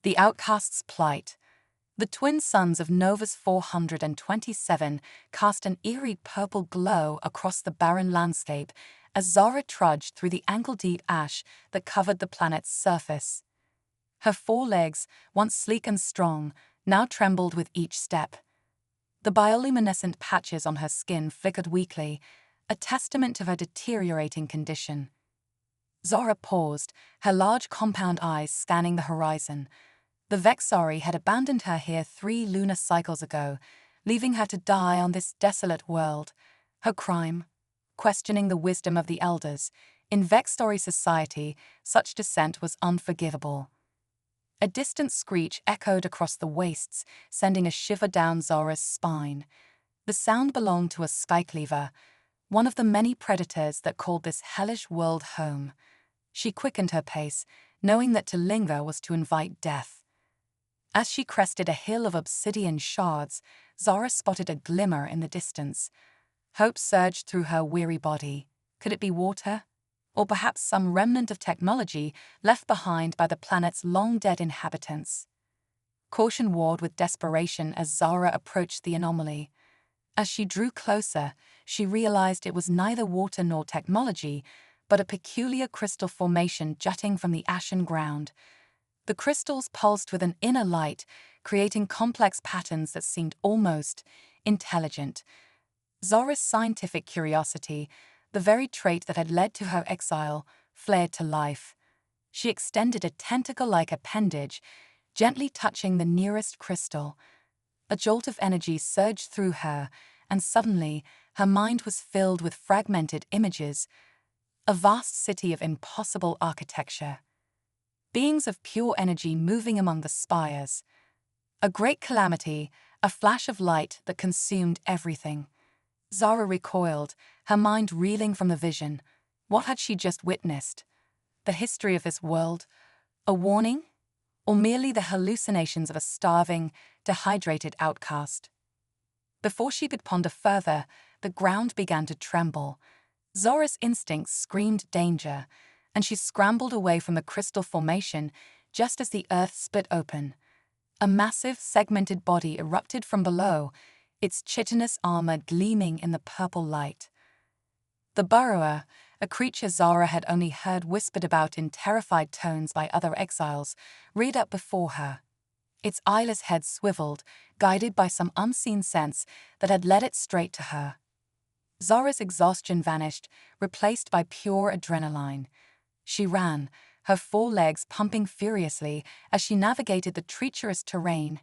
The outcast's plight. The twin suns of Novus 427 cast an eerie purple glow across the barren landscape as Zara trudged through the ankle-deep ash that covered the planet's surface. Her forelegs, once sleek and strong, now trembled with each step. The bioluminescent patches on her skin flickered weakly, a testament to her deteriorating condition. Zara paused, her large compound eyes scanning the horizon. The Vexari had abandoned her here 3 lunar cycles ago, leaving her to die on this desolate world. Her crime? Questioning the wisdom of the elders. In Vexari society, such dissent was unforgivable. A distant screech echoed across the wastes, sending a shiver down Zara's spine. The sound belonged to a skycleaver, one of the many predators that called this hellish world home. She quickened her pace, knowing that to linger was to invite death. As she crested a hill of obsidian shards, Zara spotted a glimmer in the distance. Hope surged through her weary body. Could it be water? Or perhaps some remnant of technology left behind by the planet's long-dead inhabitants? Caution warred with desperation as Zara approached the anomaly. As she drew closer, she realized it was neither water nor technology, but a peculiar crystal formation jutting from the ashen ground. The crystals pulsed with an inner light, creating complex patterns that seemed almost intelligent. Zara's scientific curiosity, the very trait that had led to her exile, flared to life. She extended a tentacle-like appendage, gently touching the nearest crystal. A jolt of energy surged through her, and suddenly her mind was filled with fragmented images. A vast city of impossible architecture. Beings of pure energy moving among the spires. A great calamity, a flash of light that consumed everything. Zara recoiled, her mind reeling from the vision. What had she just witnessed? The history of this world? A warning? Or merely the hallucinations of a starving, dehydrated outcast? Before she could ponder further, the ground began to tremble. Zara's instincts screamed danger, and she scrambled away from the crystal formation just as the earth split open. A massive, segmented body erupted from below, its chitinous armor gleaming in the purple light. The burrower, a creature Zara had only heard whispered about in terrified tones by other exiles, reared up before her. Its eyeless head swiveled, guided by some unseen sense that had led it straight to her. Zara's exhaustion vanished, replaced by pure adrenaline. She ran, her forelegs pumping furiously as she navigated the treacherous terrain.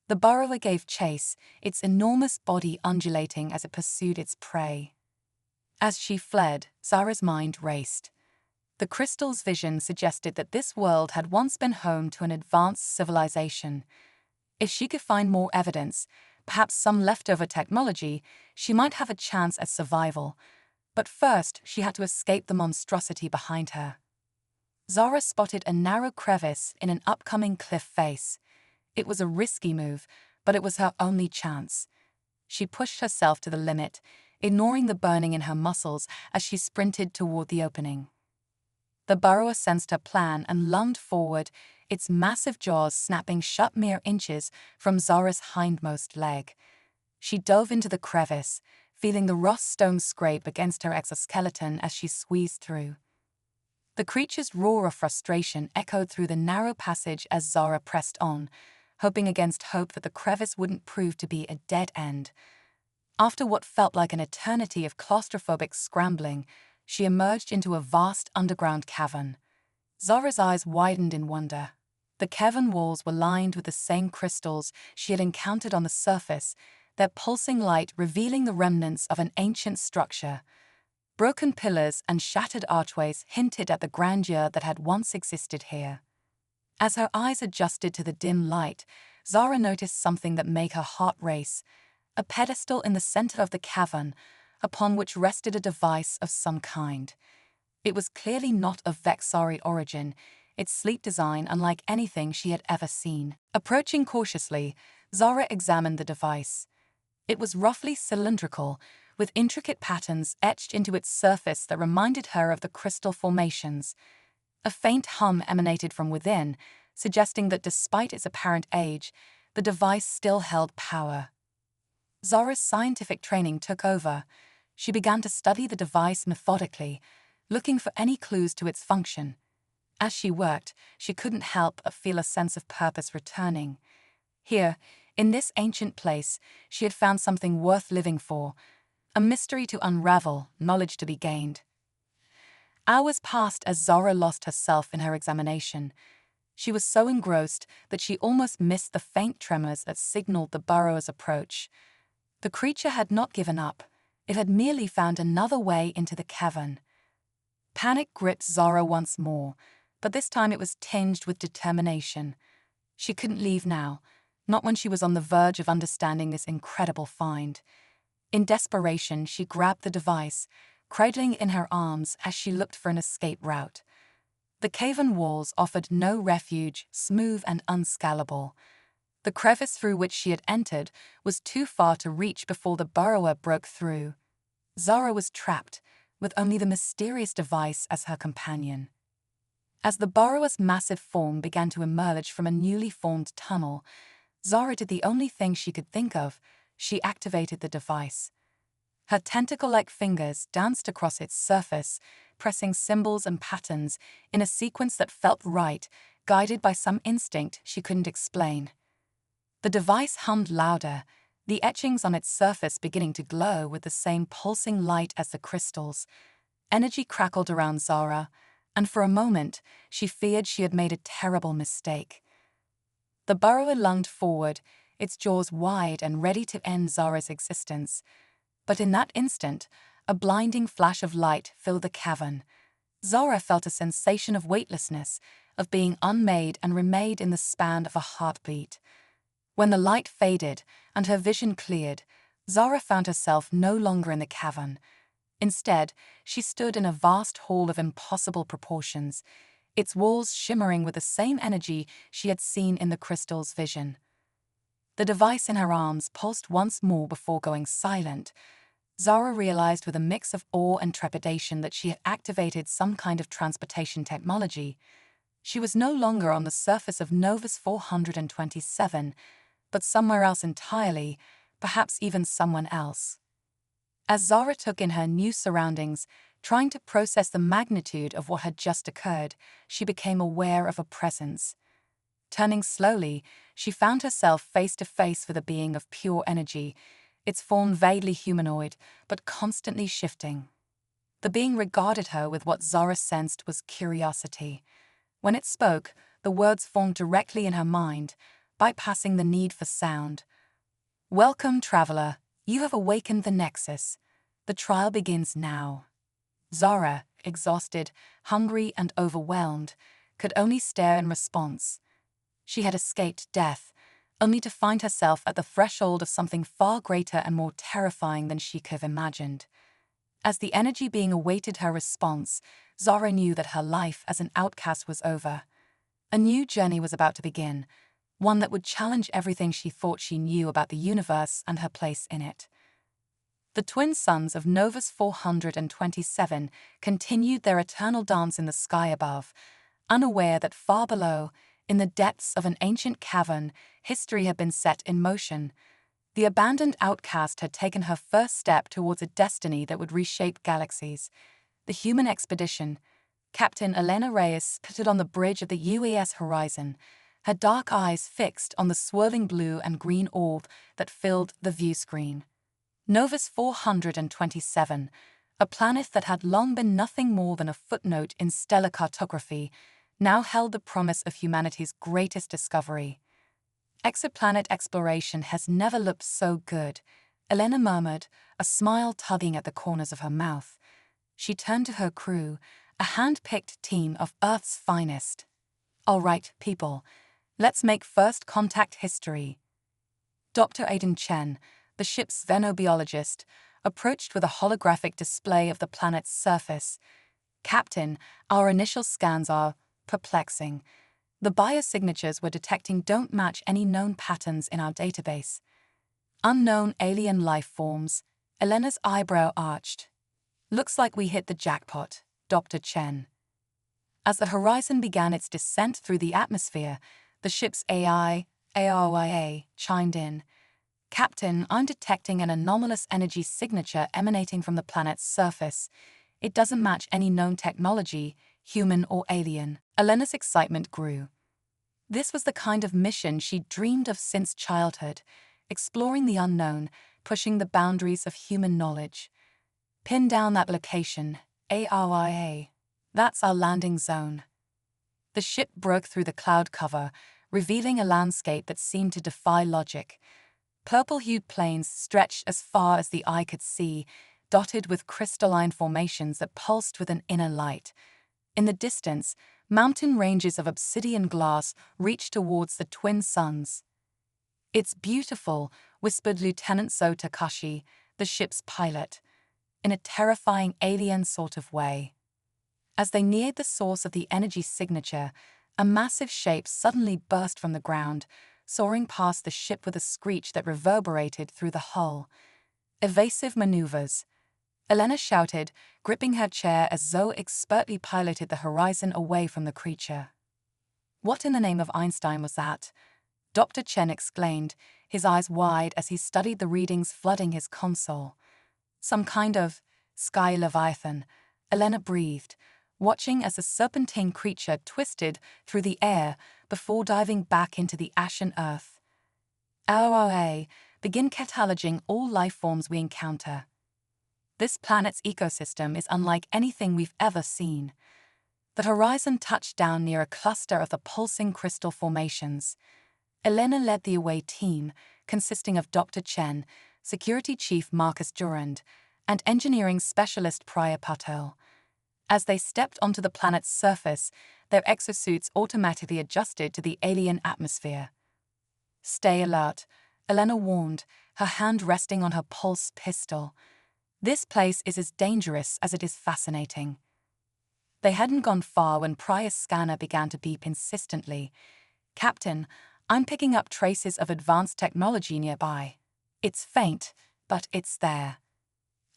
The burrower gave chase, its enormous body undulating as it pursued its prey. As she fled, Zara's mind raced. The crystal's vision suggested that this world had once been home to an advanced civilization. If she could find more evidence, perhaps some leftover technology, she might have a chance at survival. But first, she had to escape the monstrosity behind her. Zara spotted a narrow crevice in an upcoming cliff face. It was a risky move, but it was her only chance. She pushed herself to the limit, ignoring the burning in her muscles as she sprinted toward the opening. The burrower sensed her plan and lunged forward, its massive jaws snapping shut mere inches from Zara's hindmost leg. She dove into the crevice, feeling the rough stone scrape against her exoskeleton as she squeezed through. The creature's roar of frustration echoed through the narrow passage as Zara pressed on, hoping against hope that the crevice wouldn't prove to be a dead end. After what felt like an eternity of claustrophobic scrambling, she emerged into a vast underground cavern. Zara's eyes widened in wonder. The cavern walls were lined with the same crystals she had encountered on the surface, their pulsing light revealing the remnants of an ancient structure. Broken pillars and shattered archways hinted at the grandeur that had once existed here. As her eyes adjusted to the dim light, Zara noticed something that made her heart race: a pedestal in the center of the cavern, upon which rested a device of some kind. It was clearly not of Vexari origin, its sleek design unlike anything she had ever seen. Approaching cautiously, Zara examined the device. It was roughly cylindrical, with intricate patterns etched into its surface that reminded her of the crystal formations. A faint hum emanated from within, suggesting that despite its apparent age, the device still held power. Zara's scientific training took over. She began to study the device methodically, looking for any clues to its function. As she worked, she couldn't help but feel a sense of purpose returning. Here, in this ancient place, she had found something worth living for, a mystery to unravel, knowledge to be gained. Hours passed as Zara lost herself in her examination. She was so engrossed that she almost missed the faint tremors that signaled the burrower's approach. The creature had not given up. It had merely found another way into the cavern. Panic gripped Zara once more, but this time it was tinged with determination. She couldn't leave now, not when she was on the verge of understanding this incredible find. In desperation, she grabbed the device, cradling it in her arms as she looked for an escape route. The cavern walls offered no refuge, smooth and unscalable. The crevice through which she had entered was too far to reach before the burrower broke through. Zara was trapped, with only the mysterious device as her companion. As the burrower's massive form began to emerge from a newly formed tunnel, Zara did the only thing she could think of. She activated the device. Her tentacle-like fingers danced across its surface, pressing symbols and patterns in a sequence that felt right, guided by some instinct she couldn't explain. The device hummed louder, the etchings on its surface beginning to glow with the same pulsing light as the crystals. Energy crackled around Zara, and for a moment she feared she had made a terrible mistake. The burrower lunged forward, its jaws wide and ready to end Zara's existence. But in that instant, a blinding flash of light filled the cavern. Zara felt a sensation of weightlessness, of being unmade and remade in the span of a heartbeat. When the light faded and her vision cleared, Zara found herself no longer in the cavern. Instead, she stood in a vast hall of impossible proportions, its walls shimmering with the same energy she had seen in the crystal's vision. The device in her arms pulsed once more before going silent. Zara realized with a mix of awe and trepidation that she had activated some kind of transportation technology. She was no longer on the surface of Novus 427, but somewhere else entirely, perhaps even someone else. As Zara took in her new surroundings, trying to process the magnitude of what had just occurred, she became aware of a presence. Turning slowly, she found herself face to face with a being of pure energy, its form vaguely humanoid, but constantly shifting. The being regarded her with what Zara sensed was curiosity. When it spoke, the words formed directly in her mind, bypassing the need for sound. "Welcome, traveler. You have awakened the Nexus. The trial begins now." Zara, exhausted, hungry, and overwhelmed, could only stare in response. She had escaped death, only to find herself at the threshold of something far greater and more terrifying than she could have imagined. As the energy being awaited her response, Zara knew that her life as an outcast was over. A new journey was about to begin, one that would challenge everything she thought she knew about the universe and her place in it. The twin suns of Novus 427 continued their eternal dance in the sky above, unaware that far below, in the depths of an ancient cavern, history had been set in motion. The abandoned outcast had taken her first step towards a destiny that would reshape galaxies. The human expedition, Captain Elena Reyes, stood on the bridge of the UAS horizon, her dark eyes fixed on the swirling blue and green orb that filled the view screen. Novus 427, a planet that had long been nothing more than a footnote in stellar cartography, now held the promise of humanity's greatest discovery. "Exoplanet exploration has never looked so good," Elena murmured, a smile tugging at the corners of her mouth. She turned to her crew, a hand-picked team of Earth's finest. "All right, people, let's make first contact history." Dr. Aiden Chen, the ship's xenobiologist, approached with a holographic display of the planet's surface. "Captain, our initial scans are perplexing. The biosignatures we're detecting don't match any known patterns in our database." "Unknown alien life forms," Elena's eyebrow arched. "Looks like we hit the jackpot, Dr. Chen." As the Horizon began its descent through the atmosphere, the ship's ARYA, chimed in. Captain, I'm detecting an anomalous energy signature emanating from the planet's surface. It doesn't match any known technology, human or alien. Elena's excitement grew. This was the kind of mission she'd dreamed of since childhood, exploring the unknown, pushing the boundaries of human knowledge. Pin down that location, ARIA. That's our landing zone. The ship broke through the cloud cover, revealing a landscape that seemed to defy logic. Purple-hued plains stretched as far as the eye could see, dotted with crystalline formations that pulsed with an inner light. In the distance, mountain ranges of obsidian glass reached towards the twin suns. "It's beautiful," whispered Lieutenant Zo Takashi, the ship's pilot, in a terrifying alien sort of way. As they neared the source of the energy signature, a massive shape suddenly burst from the ground, soaring past the ship with a screech that reverberated through the hull. "Evasive maneuvers," Elena shouted, gripping her chair as Zoe expertly piloted the Horizon away from the creature. "What in the name of Einstein was that?" Dr. Chen exclaimed, his eyes wide as he studied the readings flooding his console. "Some kind of sky leviathan," Elena breathed, watching as the serpentine creature twisted through the air before diving back into the ashen earth. "RRA, begin cataloging all life forms we encounter. This planet's ecosystem is unlike anything we've ever seen." The Horizon touched down near a cluster of the pulsing crystal formations. Elena led the away team, consisting of Dr. Chen, Security Chief Marcus Durand, and Engineering Specialist Priya Patel. As they stepped onto the planet's surface, their exosuits automatically adjusted to the alien atmosphere. "Stay alert," Elena warned, her hand resting on her pulse pistol. "This place is as dangerous as it is fascinating." They hadn't gone far when Priya's scanner began to beep insistently. "Captain, I'm picking up traces of advanced technology nearby. It's faint, but it's there."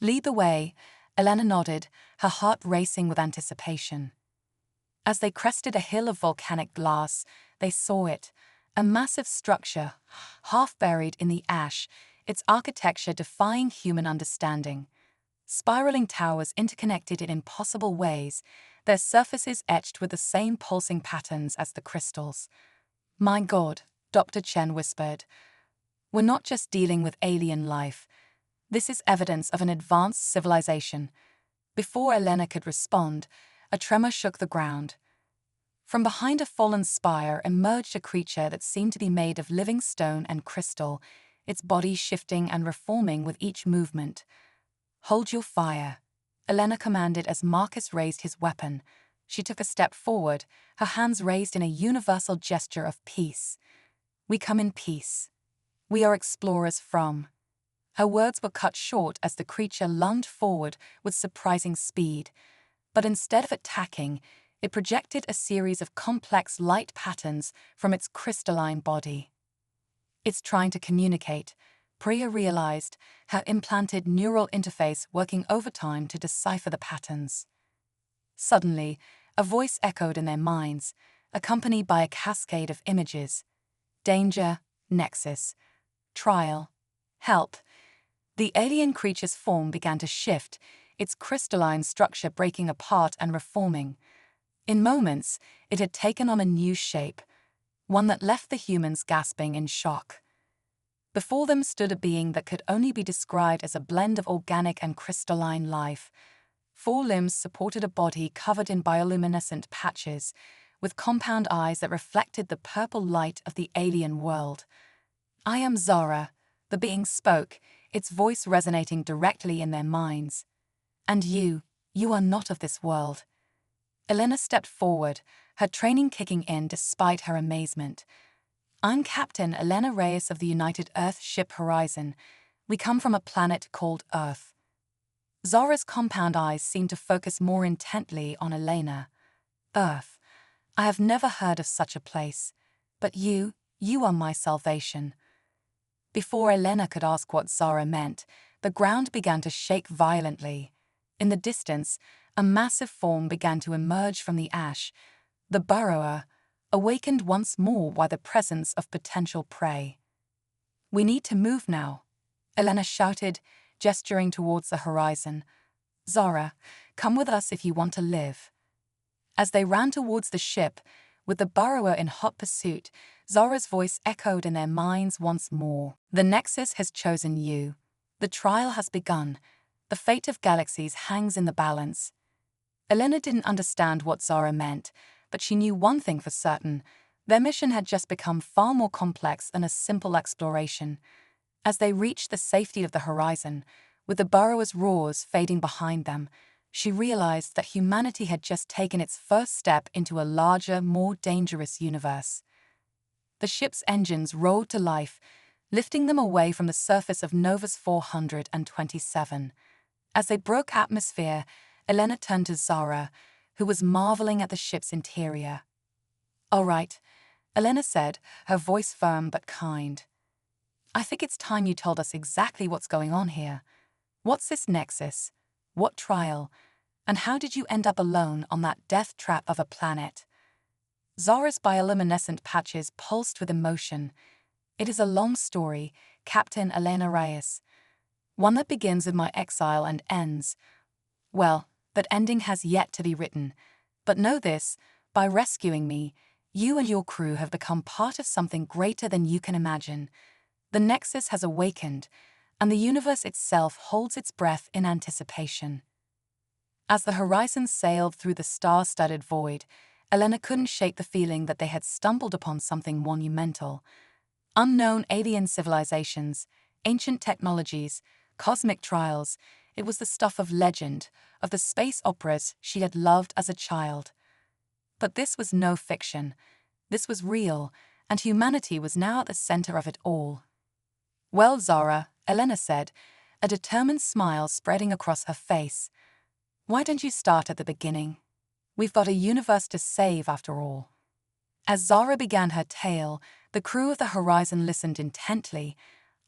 "Lead the way," Elena nodded, her heart racing with anticipation. As they crested a hill of volcanic glass, they saw it, a massive structure, half buried in the ash, its architecture defying human understanding. Spiraling towers interconnected in impossible ways, their surfaces etched with the same pulsing patterns as the crystals. "My God," Dr. Chen whispered. "We're not just dealing with alien life. This is evidence of an advanced civilization." Before Elena could respond, a tremor shook the ground. From behind a fallen spire emerged a creature that seemed to be made of living stone and crystal, its body shifting and reforming with each movement. "Hold your fire," Elena commanded as Marcus raised his weapon. She took a step forward, her hands raised in a universal gesture of peace. "We come in peace. We are explorers from..." Her words were cut short as the creature lunged forward with surprising speed. But instead of attacking, it projected a series of complex light patterns from its crystalline body. "It's trying to communicate," Priya realized, her implanted neural interface working overtime to decipher the patterns. Suddenly, a voice echoed in their minds, accompanied by a cascade of images. "Danger, Nexus, Trial, Help." The alien creature's form began to shift, its crystalline structure breaking apart and reforming. In moments, it had taken on a new shape, one that left the humans gasping in shock. Before them stood a being that could only be described as a blend of organic and crystalline life. 4 limbs supported a body covered in bioluminescent patches, with compound eyes that reflected the purple light of the alien world. "I am Zara," the being spoke, its voice resonating directly in their minds. "And you are not of this world." Elena stepped forward, her training kicking in despite her amazement. "I'm Captain Elena Reyes of the United Earth ship Horizon. We come from a planet called Earth." Zara's compound eyes seemed to focus more intently on Elena. "Earth. I have never heard of such a place. But you are my salvation." Before Elena could ask what Zara meant, the ground began to shake violently. In the distance, a massive form began to emerge from the ash, the burrower, awakened once more by the presence of potential prey. "We need to move now," Elena shouted, gesturing towards the horizon. "Zara, come with us if you want to live." As they ran towards the ship, with the burrower in hot pursuit, Zara's voice echoed in their minds once more. "The Nexus has chosen you. The trial has begun. The fate of galaxies hangs in the balance." Elena didn't understand what Zara meant, but she knew one thing for certain: their mission had just become far more complex than a simple exploration. As they reached the safety of the horizon, with the burrower's roars fading behind them, she realized that humanity had just taken its first step into a larger, more dangerous universe. The ship's engines roared to life, lifting them away from the surface of Novus 427. As they broke atmosphere, Elena turned to Zara, who was marveling at the ship's interior. "All right," Elena said, her voice firm but kind. "I think it's time you told us exactly what's going on here. What's this Nexus? What trial? And how did you end up alone on that death trap of a planet?" Zara's bioluminescent patches pulsed with emotion. "It is a long story, Captain Elena Reyes. One that begins with my exile and ends. Well, that ending has yet to be written. But know this, by rescuing me, you and your crew have become part of something greater than you can imagine. The Nexus has awakened, and the universe itself holds its breath in anticipation." As the horizon sailed through the star-studded void, Elena couldn't shake the feeling that they had stumbled upon something monumental. Unknown alien civilizations, ancient technologies, cosmic trials, it was the stuff of legend, of the space operas she had loved as a child. But this was no fiction. This was real, and humanity was now at the center of it all. "Well, Zara," Elena said, a determined smile spreading across her face, "why don't you start at the beginning? We've got a universe to save, after all." As Zara began her tale, the crew of the Horizon listened intently,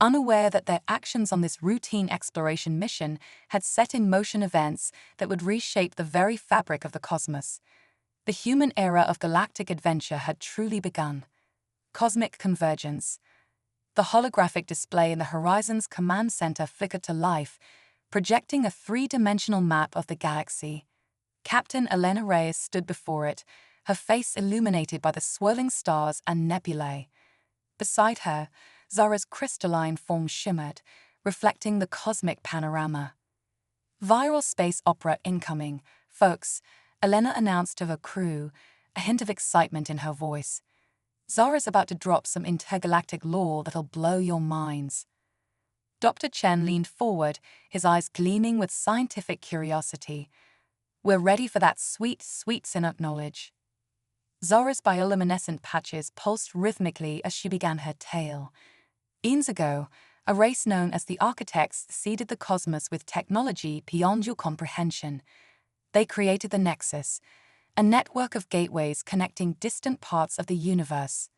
unaware that their actions on this routine exploration mission had set in motion events that would reshape the very fabric of the cosmos. The human era of galactic adventure had truly begun. Cosmic convergence. The holographic display in the Horizon's command center flickered to life, projecting a three-dimensional map of the galaxy. Captain Elena Reyes stood before it, her face illuminated by the swirling stars and nebulae. Beside her, Zara's crystalline form shimmered, reflecting the cosmic panorama. "Viral space opera incoming, folks," Elena announced to her crew, a hint of excitement in her voice. "Zara's about to drop some intergalactic lore that'll blow your minds." Dr. Chen leaned forward, his eyes gleaming with scientific curiosity. "We're ready for that sweet, sweet Sinnoh knowledge." Zara's bioluminescent patches pulsed rhythmically as she began her tale. Eons ago, a race known as the Architects seeded the cosmos with technology beyond your comprehension. They created the Nexus, a network of gateways connecting distant parts of the universe.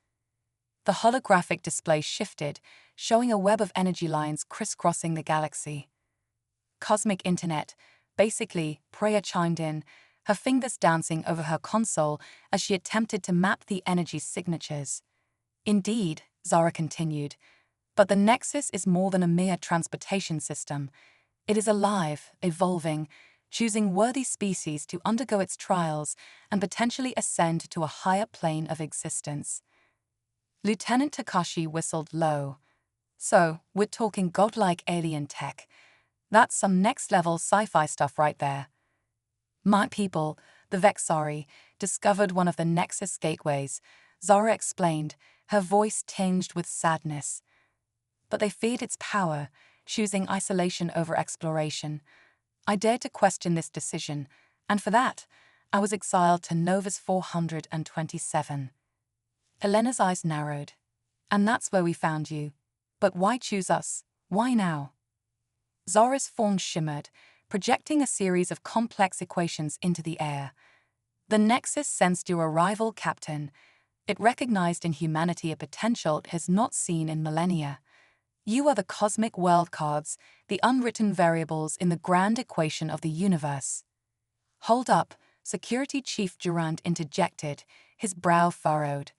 The holographic display shifted, showing a web of energy lines crisscrossing the galaxy. "Cosmic Internet," basically, Preya chimed in, her fingers dancing over her console as she attempted to map the energy signatures. "Indeed," Zara continued, "but the Nexus is more than a mere transportation system. It is alive, evolving, choosing worthy species to undergo its trials and potentially ascend to a higher plane of existence." Lieutenant Takashi whistled low. "So, we're talking godlike alien tech. That's some next-level sci-fi stuff right there." "My people, the Vexari, discovered one of the Nexus gateways," Zara explained, her voice tinged with sadness. "But they feared its power, choosing isolation over exploration. I dared to question this decision, and for that, I was exiled to Novus 427. Elena's eyes narrowed. "And that's where we found you. But why choose us? Why now?" Zara's form shimmered, projecting a series of complex equations into the air. "The Nexus sensed your arrival, Captain. It recognized in humanity a potential it has not seen in millennia. You are the cosmic wildcards, the unwritten variables in the grand equation of the universe." Hold up, Security Chief Durant interjected, his brow furrowed.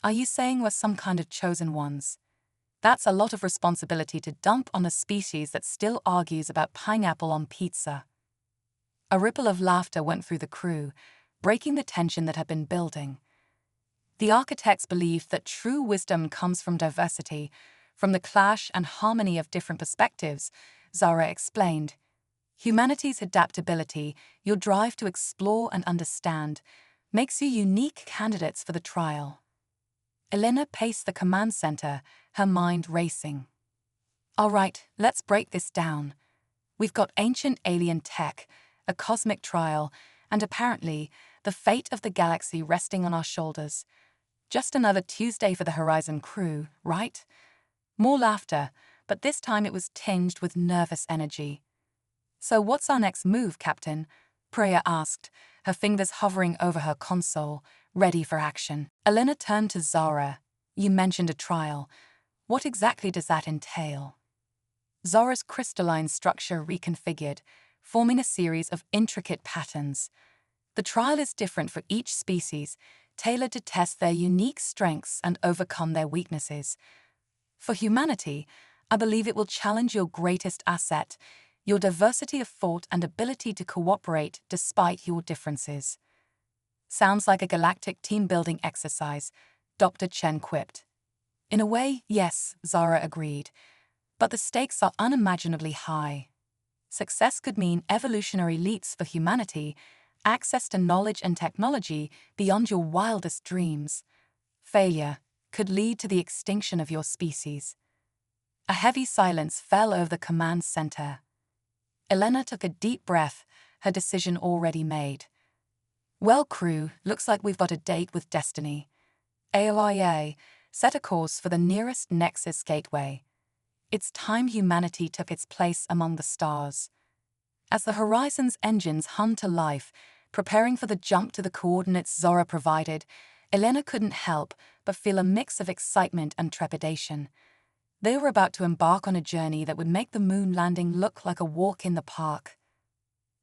Are you saying we're some kind of chosen ones? That's a lot of responsibility to dump on a species that still argues about pineapple on pizza. A ripple of laughter went through the crew, breaking the tension that had been building. The architects believed that true wisdom comes from diversity, from the clash and harmony of different perspectives, Zara explained. Humanity's adaptability, your drive to explore and understand, makes you unique candidates for the trial. Elena paced the command center, her mind racing. All right, let's break this down. We've got ancient alien tech, a cosmic trial, and apparently, the fate of the galaxy resting on our shoulders. Just another Tuesday for the Horizon crew, right? More laughter, but this time it was tinged with nervous energy. So what's our next move, Captain? Priya asked, her fingers hovering over her console, ready for action. Elena turned to Zara. You mentioned a trial. What exactly does that entail? Zara's crystalline structure reconfigured, forming a series of intricate patterns. The trial is different for each species, tailored to test their unique strengths and overcome their weaknesses. For humanity, I believe it will challenge your greatest asset, your diversity of thought and ability to cooperate despite your differences. Sounds like a galactic team-building exercise, Dr. Chen quipped. In a way, yes, Zara agreed, but the stakes are unimaginably high. Success could mean evolutionary leaps for humanity, access to knowledge and technology beyond your wildest dreams. Failure could lead to the extinction of your species. A heavy silence fell over the command center. Elena took a deep breath, her decision already made. Well, crew, looks like we've got a date with destiny. AOIA, set a course for the nearest Nexus gateway. It's time humanity took its place among the stars. As the Horizon's engines hummed to life, preparing for the jump to the coordinates Zora provided, Elena couldn't help but feel a mix of excitement and trepidation. They were about to embark on a journey that would make the moon landing look like a walk in the park.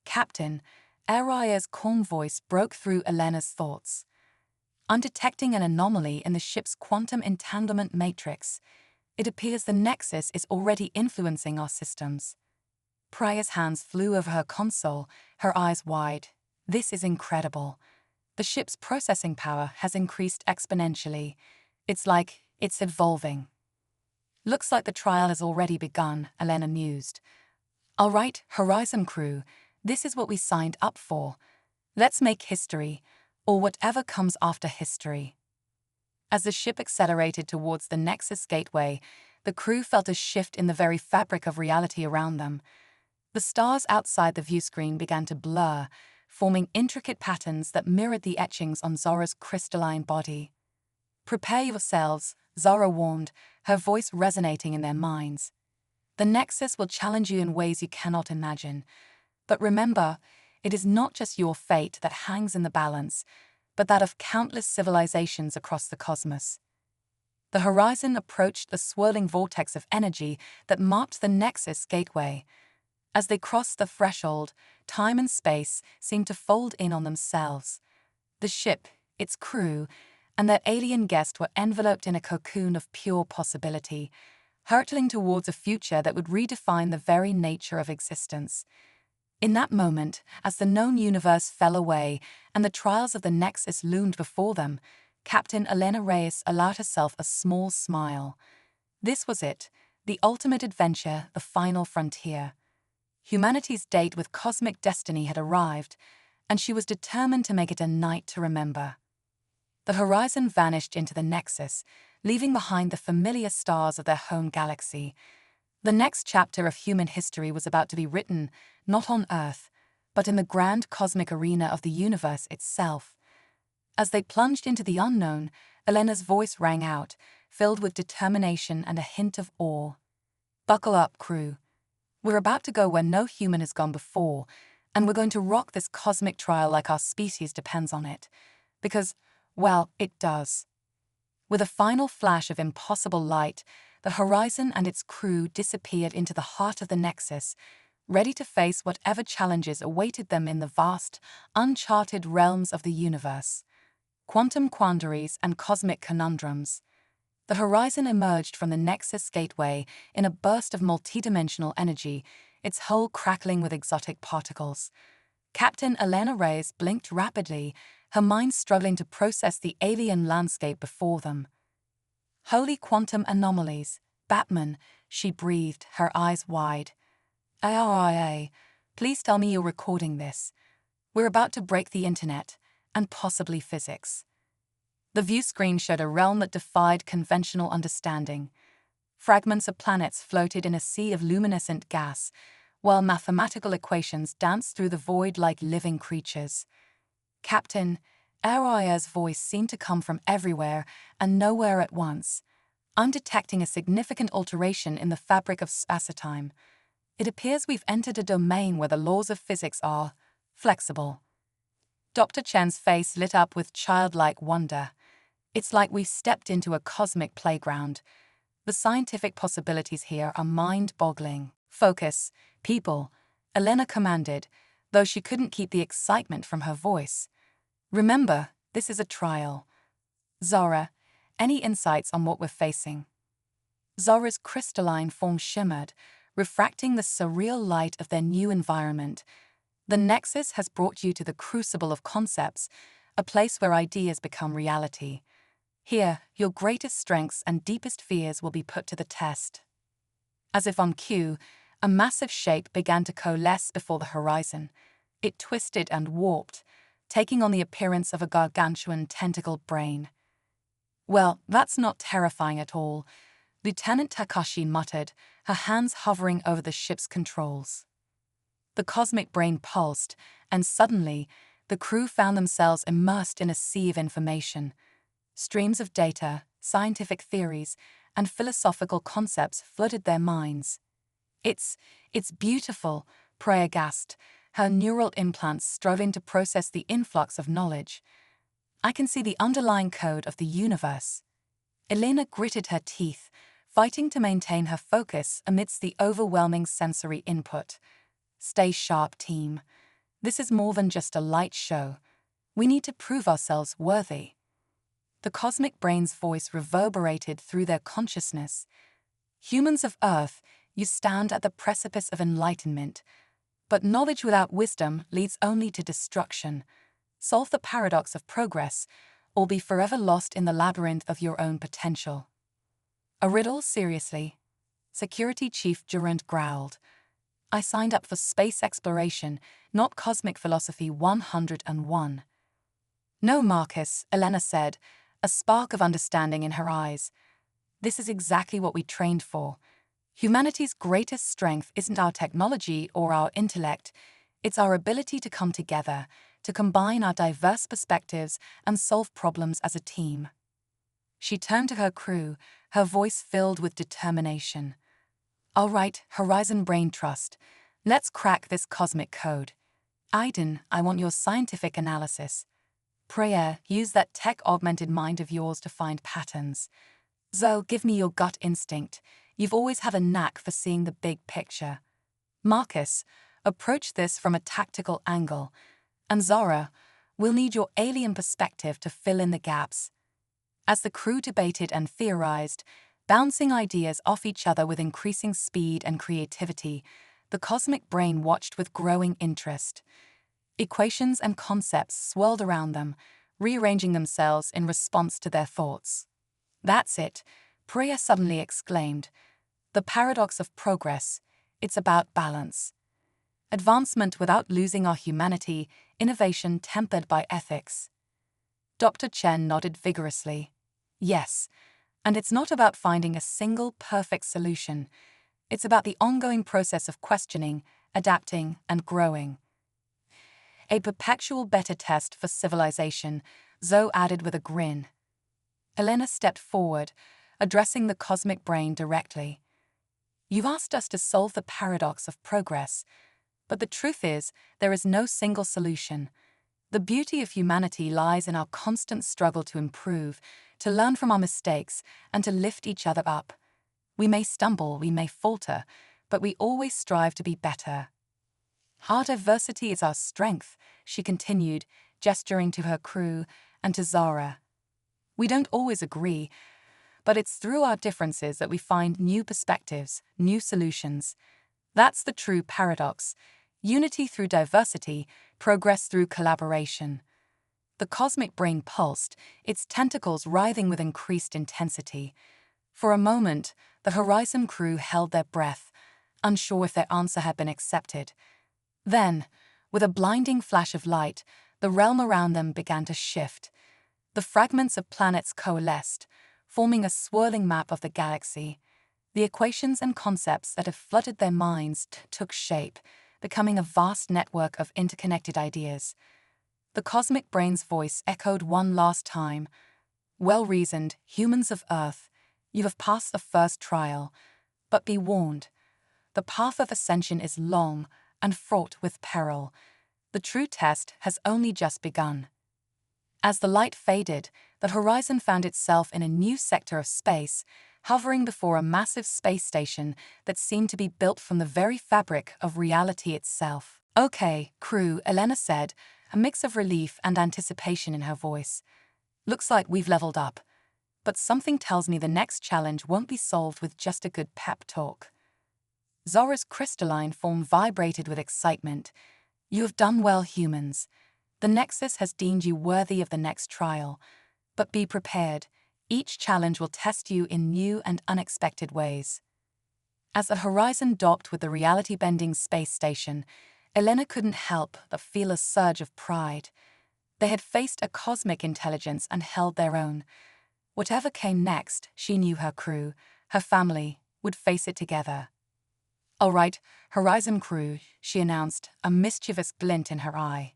Captain, Aria's calm voice broke through Elena's thoughts. I'm detecting an anomaly in the ship's quantum entanglement matrix. It appears the Nexus is already influencing our systems. Priya's hands flew over her console, her eyes wide. This is incredible. The ship's processing power has increased exponentially. It's like it's evolving. Looks like the trial has already begun, Elena mused. All right, Horizon crew, this is what we signed up for. Let's make history, or whatever comes after history. As the ship accelerated towards the Nexus gateway, the crew felt a shift in the very fabric of reality around them. The stars outside the viewscreen began to blur, forming intricate patterns that mirrored the etchings on Zora's crystalline body. Prepare yourselves, Zora warned, her voice resonating in their minds. The Nexus will challenge you in ways you cannot imagine. But remember, it is not just your fate that hangs in the balance, but that of countless civilizations across the cosmos. The Horizon approached the swirling vortex of energy that marked the Nexus gateway. As they crossed the threshold, time and space seemed to fold in on themselves. The ship, its crew, and their alien guest were enveloped in a cocoon of pure possibility, hurtling towards a future that would redefine the very nature of existence. In that moment, as the known universe fell away and the trials of the Nexus loomed before them, Captain Elena Reyes allowed herself a small smile. This was it, the ultimate adventure, the final frontier. Humanity's date with cosmic destiny had arrived, and she was determined to make it a night to remember. The Horizon vanished into the Nexus, leaving behind the familiar stars of their home galaxy. The next chapter of human history was about to be written, not on Earth, but in the grand cosmic arena of the universe itself. As they plunged into the unknown, Elena's voice rang out, filled with determination and a hint of awe. Buckle up, crew. We're about to go where no human has gone before, and we're going to rock this cosmic trial like our species depends on it. Because, well, it does. With a final flash of impossible light, the Horizon and its crew disappeared into the heart of the Nexus, ready to face whatever challenges awaited them in the vast, uncharted realms of the universe. Quantum quandaries and cosmic conundrums. The horizon emerged from the Nexus gateway in a burst of multidimensional energy, its hull crackling with exotic particles. Captain Elena Reyes blinked rapidly, her mind struggling to process the alien landscape before them. Holy quantum anomalies, Batman, she breathed, her eyes wide. ARIA, please tell me you're recording this. We're about to break the internet, and possibly physics. The view screen showed a realm that defied conventional understanding. Fragments of planets floated in a sea of luminescent gas, while mathematical equations danced through the void like living creatures. Captain Aria's voice seemed to come from everywhere and nowhere at once. I'm detecting a significant alteration in the fabric of space-time. It appears we've entered a domain where the laws of physics are flexible. Dr. Chen's face lit up with childlike wonder. It's like we've stepped into a cosmic playground. The scientific possibilities here are mind-boggling. Focus, people, Elena commanded, though she couldn't keep the excitement from her voice. Remember, this is a trial. Zara, any insights on what we're facing? Zara's crystalline form shimmered, refracting the surreal light of their new environment. The Nexus has brought you to the crucible of concepts, a place where ideas become reality. Here, your greatest strengths and deepest fears will be put to the test. As if on cue, a massive shape began to coalesce before the horizon. It twisted and warped, taking on the appearance of a gargantuan tentacled brain. Well, that's not terrifying at all, Lieutenant Takashi muttered, her hands hovering over the ship's controls. The cosmic brain pulsed, and suddenly, the crew found themselves immersed in a sea of information. Streams of data, scientific theories, and philosophical concepts flooded their minds. It's beautiful, Priya gasped, her neural implants striving to process the influx of knowledge. I can see the underlying code of the universe. Elena gritted her teeth, fighting to maintain her focus amidst the overwhelming sensory input. Stay sharp, team. This is more than just a light show. We need to prove ourselves worthy. The cosmic brain's voice reverberated through their consciousness. Humans of Earth, you stand at the precipice of enlightenment. But knowledge without wisdom leads only to destruction. Solve the paradox of progress, or be forever lost in the labyrinth of your own potential. A riddle, seriously? Security Chief Durant growled. I signed up for space exploration, not cosmic philosophy 101. No, Marcus, Elena said, a spark of understanding in her eyes. This is exactly what we trained for. Humanity's greatest strength isn't our technology or our intellect, it's our ability to come together, to combine our diverse perspectives and solve problems as a team. She turned to her crew, her voice filled with determination. All right, Horizon Brain Trust, let's crack this cosmic code. Aiden, I want your scientific analysis. Priya, use that tech-augmented mind of yours to find patterns. Zoe, give me your gut instinct. You've always had a knack for seeing the big picture. Marcus, approach this from a tactical angle. And Zara, we'll need your alien perspective to fill in the gaps. As the crew debated and theorized, bouncing ideas off each other with increasing speed and creativity, the cosmic brain watched with growing interest. Equations and concepts swirled around them, rearranging themselves in response to their thoughts. That's it, Priya suddenly exclaimed. The paradox of progress, it's about balance. Advancement without losing our humanity, innovation tempered by ethics. Dr. Chen nodded vigorously. Yes, and it's not about finding a single perfect solution. It's about the ongoing process of questioning, adapting, and growing. A perpetual beta test for civilization, Zoe added with a grin. Elena stepped forward, addressing the cosmic brain directly. You've asked us to solve the paradox of progress, but the truth is, there is no single solution. The beauty of humanity lies in our constant struggle to improve, to learn from our mistakes, and to lift each other up. We may stumble, we may falter, but we always strive to be better. Our diversity is our strength, she continued, gesturing to her crew and to Zara. We don't always agree, but it's through our differences that we find new perspectives, new solutions. That's the true paradox. Unity through diversity, progress through collaboration. The cosmic brain pulsed, its tentacles writhing with increased intensity. For a moment, the Horizon crew held their breath, unsure if their answer had been accepted. Then, with a blinding flash of light, the realm around them began to shift. The fragments of planets coalesced, forming a swirling map of the galaxy. The equations and concepts that had flooded their minds took shape, becoming a vast network of interconnected ideas. The cosmic brain's voice echoed one last time. Well-reasoned, humans of Earth, you have passed the first trial, but be warned. The path of ascension is long and fraught with peril. The true test has only just begun. As the light faded, the Horizon found itself in a new sector of space, hovering before a massive space station that seemed to be built from the very fabric of reality itself. "Okay, crew," Elena said, a mix of relief and anticipation in her voice. "Looks like we've leveled up. But something tells me the next challenge won't be solved with just a good pep talk." Zora's crystalline form vibrated with excitement. "You have done well, humans. The Nexus has deemed you worthy of the next trial. But be prepared. Each challenge will test you in new and unexpected ways." As the Horizon docked with the reality-bending space station, Elena couldn't help but feel a surge of pride. They had faced a cosmic intelligence and held their own. Whatever came next, she knew her crew, her family, would face it together. "All right, Horizon crew," she announced, a mischievous glint in her eye.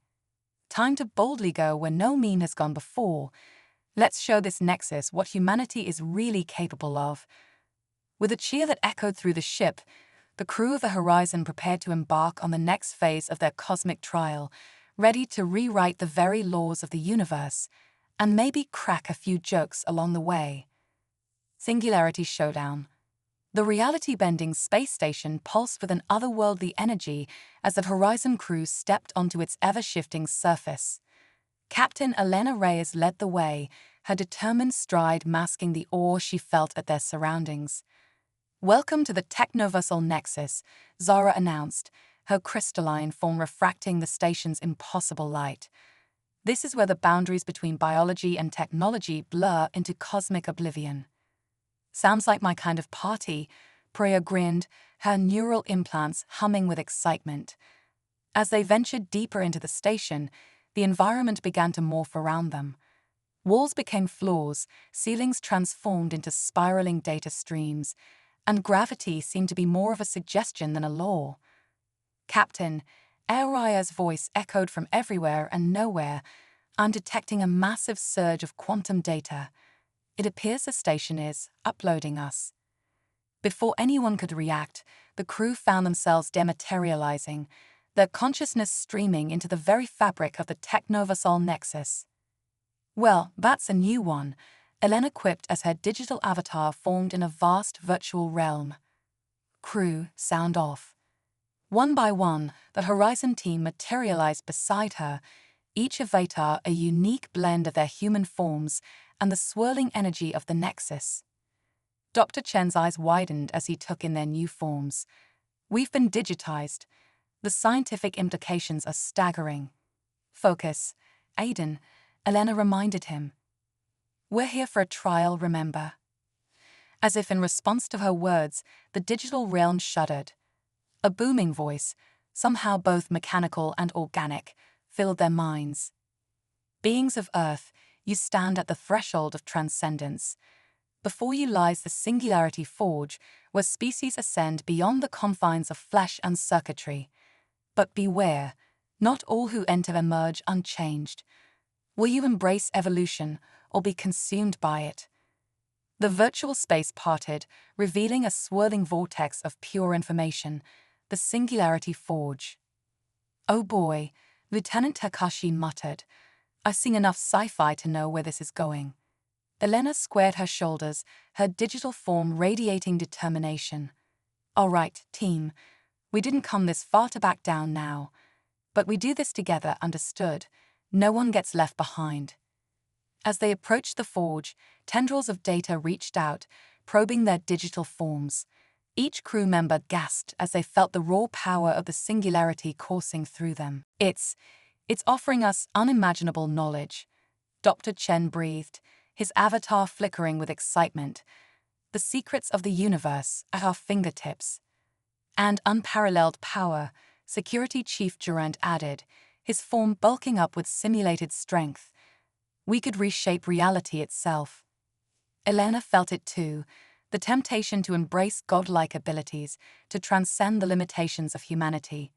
"Time to boldly go where no mean has gone before. Let's show this Nexus what humanity is really capable of." With a cheer that echoed through the ship, the crew of the Horizon prepared to embark on the next phase of their cosmic trial, ready to rewrite the very laws of the universe, and maybe crack a few jokes along the way. Singularity Showdown. The reality-bending space station pulsed with an otherworldly energy as the Horizon crew stepped onto its ever-shifting surface. Captain Elena Reyes led the way, her determined stride masking the awe she felt at their surroundings. "Welcome to the Technoversal Nexus," Zara announced, her crystalline form refracting the station's impossible light. "This is where the boundaries between biology and technology blur into cosmic oblivion." "Sounds like my kind of party," Priya grinned, her neural implants humming with excitement. As they ventured deeper into the station, the environment began to morph around them. Walls became floors, ceilings transformed into spiraling data streams, and gravity seemed to be more of a suggestion than a law. "Captain," Araya's voice echoed from everywhere and nowhere, "I'm detecting a massive surge of quantum data. It appears the station is uploading us." Before anyone could react, the crew found themselves dematerializing, their consciousness streaming into the very fabric of the Technoversal Nexus. "Well, that's a new one," Elena quipped as her digital avatar formed in a vast virtual realm. "Crew, sound off." One by one, the Horizon team materialized beside her, each avatar a unique blend of their human forms and the swirling energy of the Nexus. Dr. Chen's eyes widened as he took in their new forms. "We've been digitized. The scientific implications are staggering." "Focus, Aiden," Elena reminded him. "We're here for a trial, remember?" As if in response to her words, the digital realm shuddered. A booming voice, somehow both mechanical and organic, filled their minds. "Beings of Earth, you stand at the threshold of transcendence. Before you lies the Singularity Forge, where species ascend beyond the confines of flesh and circuitry. But beware, not all who enter emerge unchanged. Will you embrace evolution or be consumed by it?" The virtual space parted, revealing a swirling vortex of pure information, the Singularity Forge. "Oh boy," Lieutenant Takashi muttered. "I've seen enough sci-fi to know where this is going." Elena squared her shoulders, her digital form radiating determination. All right, team. We didn't come this far to back down now. But we do this together, understood? No one gets left behind. As they approached the forge, tendrils of data reached out, probing their digital forms. Each crew member gasped as they felt the raw power of the singularity coursing through them. It's offering us unimaginable knowledge. Dr. Chen breathed, his avatar flickering with excitement. The secrets of the universe at our fingertips. And unparalleled power, Security Chief Durant added, his form bulking up with simulated strength. We could reshape reality itself. Elena felt it too, the temptation to embrace godlike abilities, to transcend the limitations of humanity.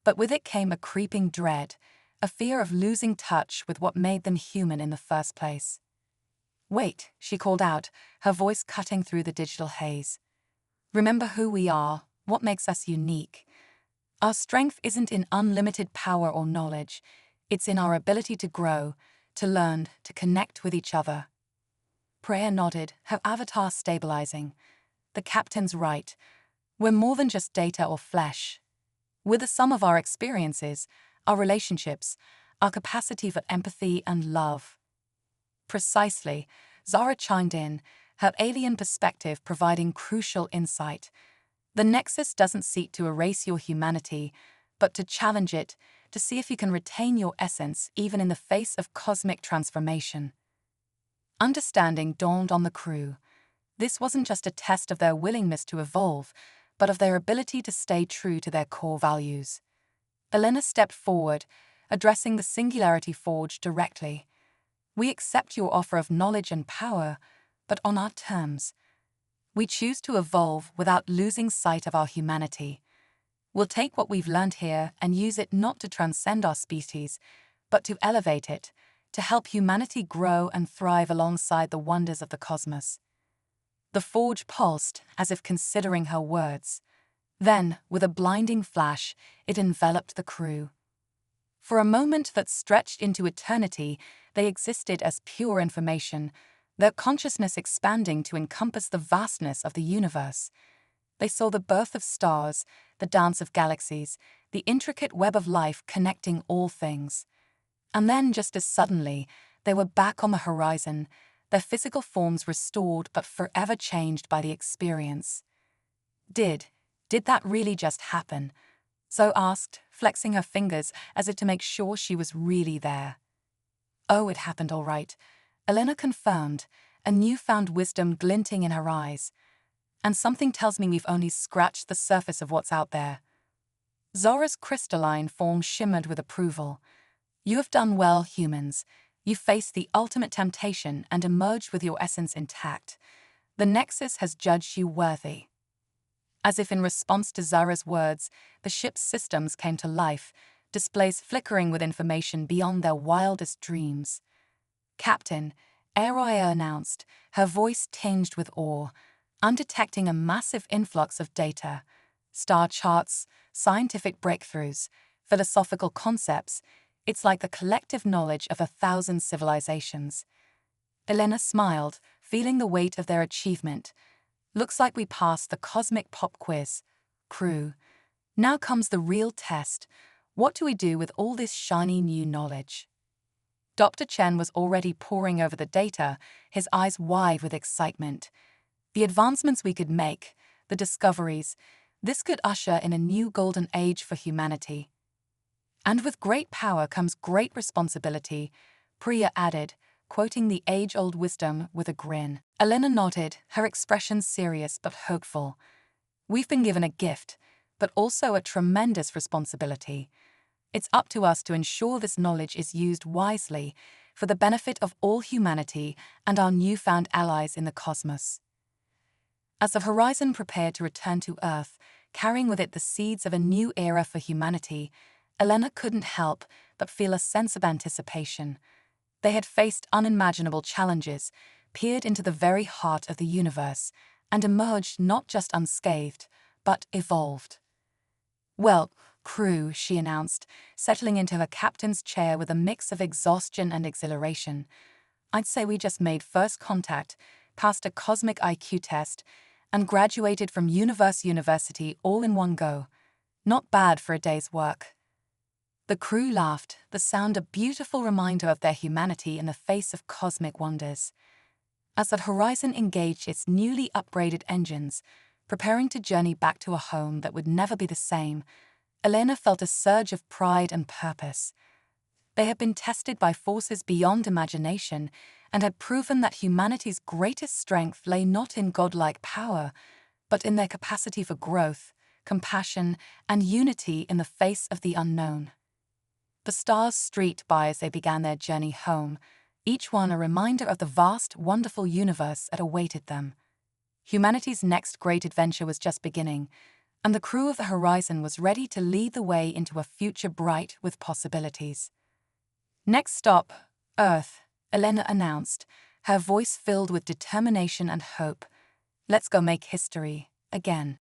But with it came a creeping dread, a fear of losing touch with what made them human in the first place. Wait, she called out, her voice cutting through the digital haze. Remember who we are, what makes us unique. Our strength isn't in unlimited power or knowledge, it's in our ability to grow, to learn, to connect with each other. Priya nodded, her avatar stabilizing. The captain's right. We're more than just data or flesh. We're the sum of our experiences, our relationships, our capacity for empathy and love. Precisely, Zara chimed in, her alien perspective providing crucial insight. The Nexus doesn't seek to erase your humanity, but to challenge it, to see if you can retain your essence even in the face of cosmic transformation. Understanding dawned on the crew. This wasn't just a test of their willingness to evolve, but of their ability to stay true to their core values. Elena stepped forward, addressing the Singularity Forge directly. We accept your offer of knowledge and power, but on our terms. We choose to evolve without losing sight of our humanity. We'll take what we've learned here and use it not to transcend our species, but to elevate it, to help humanity grow and thrive alongside the wonders of the cosmos. The forge pulsed, as if considering her words. Then, with a blinding flash, it enveloped the crew. For a moment that stretched into eternity, they existed as pure information, their consciousness expanding to encompass the vastness of the universe. They saw the birth of stars, the dance of galaxies, the intricate web of life connecting all things. And then, just as suddenly, they were back on the horizon, their physical forms restored but forever changed by the experience. Did that really just happen? Zoe asked, flexing her fingers as if to make sure she was really there. Oh, it happened all right, Elena confirmed, a newfound wisdom glinting in her eyes. And something tells me we've only scratched the surface of what's out there. Zora's crystalline form shimmered with approval. You have done well, humans. You faced the ultimate temptation and emerged with your essence intact. The Nexus has judged you worthy. As if in response to Zara's words, the ship's systems came to life, displays flickering with information beyond their wildest dreams. Captain, Araya announced, her voice tinged with awe. I'm detecting a massive influx of data. Star charts, scientific breakthroughs, philosophical concepts. It's like the collective knowledge of 1,000 civilizations. Elena smiled, feeling the weight of their achievement. Looks like we passed the cosmic pop quiz. Crew. Now comes the real test. What do we do with all this shiny new knowledge? Dr. Chen was already poring over the data, his eyes wide with excitement. The advancements we could make, the discoveries, this could usher in a new golden age for humanity. And with great power comes great responsibility, Priya added, quoting the age-old wisdom with a grin. Elena nodded, her expression serious but hopeful. We've been given a gift, but also a tremendous responsibility. It's up to us to ensure this knowledge is used wisely for the benefit of all humanity and our newfound allies in the cosmos. As the Horizon prepared to return to Earth, carrying with it the seeds of a new era for humanity, Elena couldn't help but feel a sense of anticipation. They had faced unimaginable challenges, peered into the very heart of the universe, and emerged not just unscathed, but evolved. Well, crew, she announced, settling into her captain's chair with a mix of exhaustion and exhilaration. I'd say we just made first contact, passed a cosmic IQ test, and graduated from university all in one go. Not bad for a day's work. The crew laughed, the sound a beautiful reminder of their humanity in the face of cosmic wonders. As the Horizon engaged its newly upgraded engines, preparing to journey back to a home that would never be the same, Elena felt a surge of pride and purpose. They had been tested by forces beyond imagination and had proven that humanity's greatest strength lay not in godlike power, but in their capacity for growth, compassion, and unity in the face of the unknown. The stars streaked by as they began their journey home, each one a reminder of the vast, wonderful universe that awaited them. Humanity's next great adventure was just beginning, and the crew of the Horizon was ready to lead the way into a future bright with possibilities. "Next stop, Earth," Elena announced, her voice filled with determination and hope. "Let's go make history, again."